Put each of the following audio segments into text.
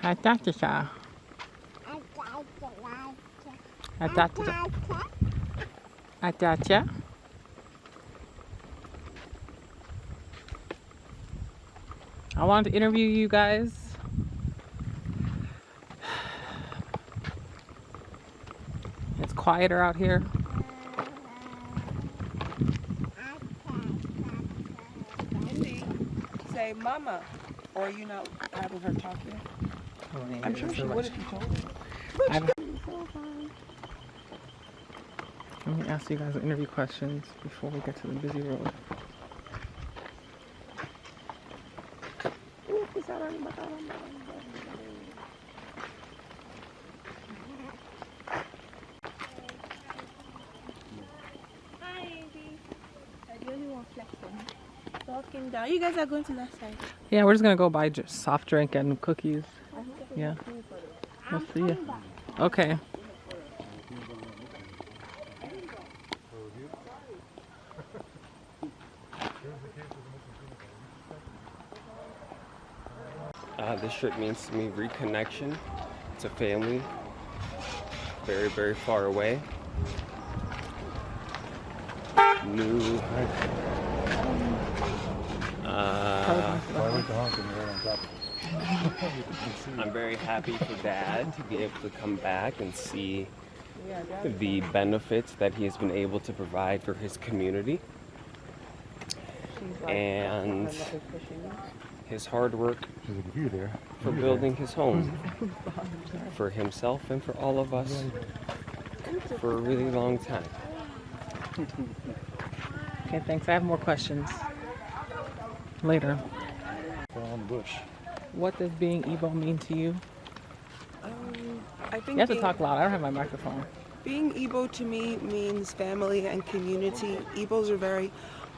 Atacha. Atacha. Atacha. I wanted to interview you guys. It's quieter out here. Say mama, or are you not having her talk yet? I'm sure she would if you told her. Let me ask you guys interview questions before we get to the busy road. Hi, Amy. I really want flexing. Walking down. You guys are going to that side. Yeah, we're just gonna go buy just soft drink and cookies. Yeah. We'll see you. Okay. This trip means to me reconnection to family, very, very far away. New. I'm very happy for Dad to be able to come back and see the benefits that he has been able to provide for his community and his hard work for building his home for himself and for all of us for a really long time. Okay, thanks. I have more questions later. What does being Igbo mean to you? I think You have to talk loud. I don't have my microphone. being Igbo to me means family and community. Igbos are very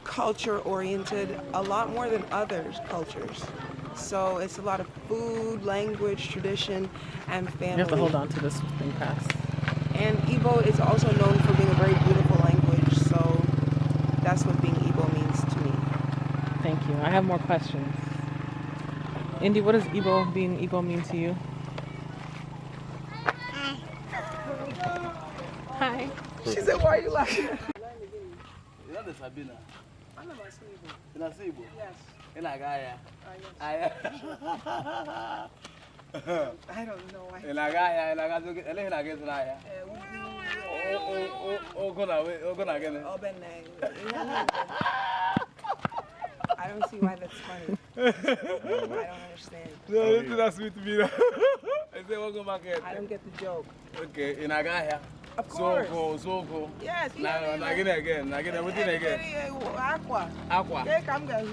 culture oriented, a lot more than other cultures. So it's a lot of food, language, tradition, and family. You have to hold on to this thing past. And Igbo is also known for being a very beautiful language, so that's what being Igbo means to me. Thank you. I have more questions. Indy, what does being Igbo mean to you? Hi. She said, why are you laughing? You know the Sabina? I'm not Igbo. In Asibo? Yes. In Agaya? Yes. I don't know why. In Agaya, in Agaya, in Agaya. Oh, gonna get it. I don't see why that's funny. I don't understand. No, that's sweet to me. I say, we'll go back here. I don't get the joke. Okay, in Agaya. Of course. Zoko. Yes. Again. Everything again. Aqua. Aqua. Come guys.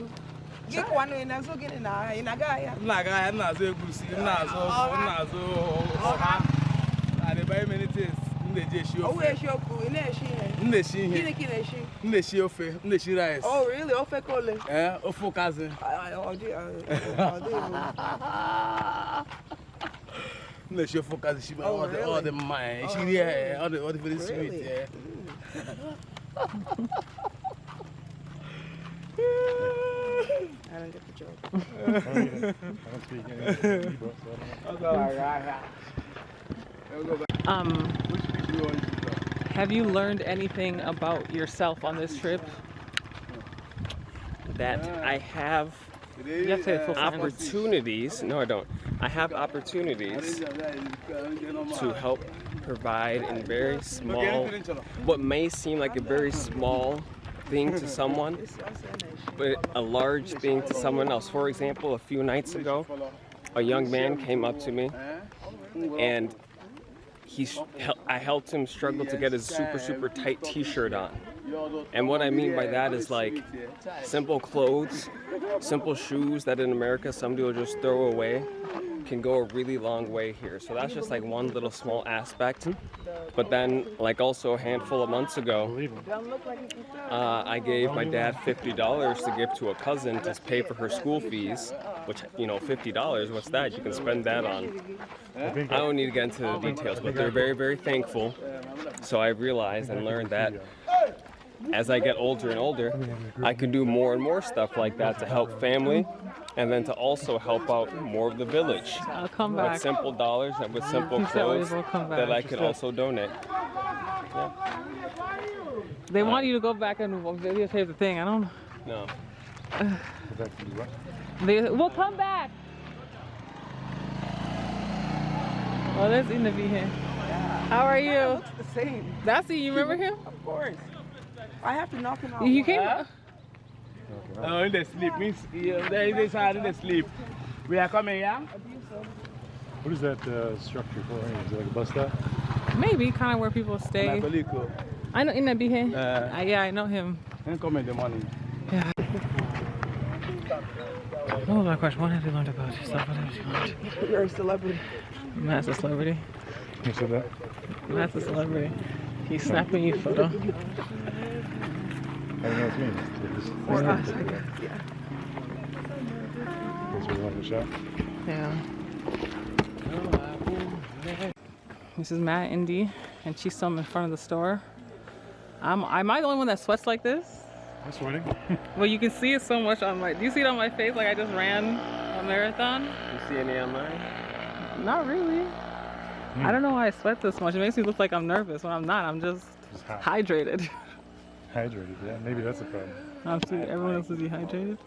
Get one in a zog in Agaya. Naga, Nazo, Gusi, Nazo. I buy many things. Oh, where's your poo? In there, she. Rice. Oh, really? Oh, fekole. Eh, Ofo cousin. No, she focus. She all the mind. She all the very sweet. Yeah. I don't get the joke. I don't speak any Igbo. Have you learned anything about yourself on this trip? That I have You have to say it full sentence. opportunities. No, I don't. I have opportunities to help provide in very small, what may seem like a very small thing to someone, but a large thing to someone else. For example, a few nights ago, a young man came up to me and I helped him struggle to get his super tight t-shirt on. And what I mean by that is like simple clothes, simple shoes that in America somebody will just throw away can go a really long way here. So that's just like one little small aspect. But then like also a handful of months ago, I gave my dad $50 to give to a cousin to pay for her school fees, which, you know, $50, what's that? You can spend that on. I don't need to get into the details, but they're very thankful. So I realized and learned that as I get older and older, I can do more and more stuff like that to help family, and then to also help out more of the village. I'll come back. With simple dollars and with simple He said clothes we'll come back. that I can also donate. They want you to go back and videotape the thing. I don't. No. We'll come back. Oh, there's Inabi here. How are you? It looks the same. That's it. You remember him? Of course. I have to knock him out. You came. Oh, in the sleep means there is this side in the sleep. We are coming, yeah? What is that structure for? Is it like a bus stop? Maybe kind of where people stay. My colleague. I know Inabi here. Yeah, I know him. And come in the morning. Yeah. What was my question? What have you learned about yourself? What have you learned? You're a celebrity. Matt's a celebrity. Who said that? Matt's a celebrity. He's snapping you photo. I don't know what it means. For us, I guess. Yeah. That's where you want the shot? Yeah. This is Matt and Indy, and she's some in front of the store. Am I the only one that sweats like this? I'm sweating. Well, you can see it so much on my. Do you see it on my face? Like I just ran a marathon. You see any online? Not really. I don't know why I sweat this much. It makes me look like I'm nervous when I'm not. I'm just hot. hydrated. Hydrated, yeah. Maybe that's a problem. I'm seeing everyone else is dehydrated.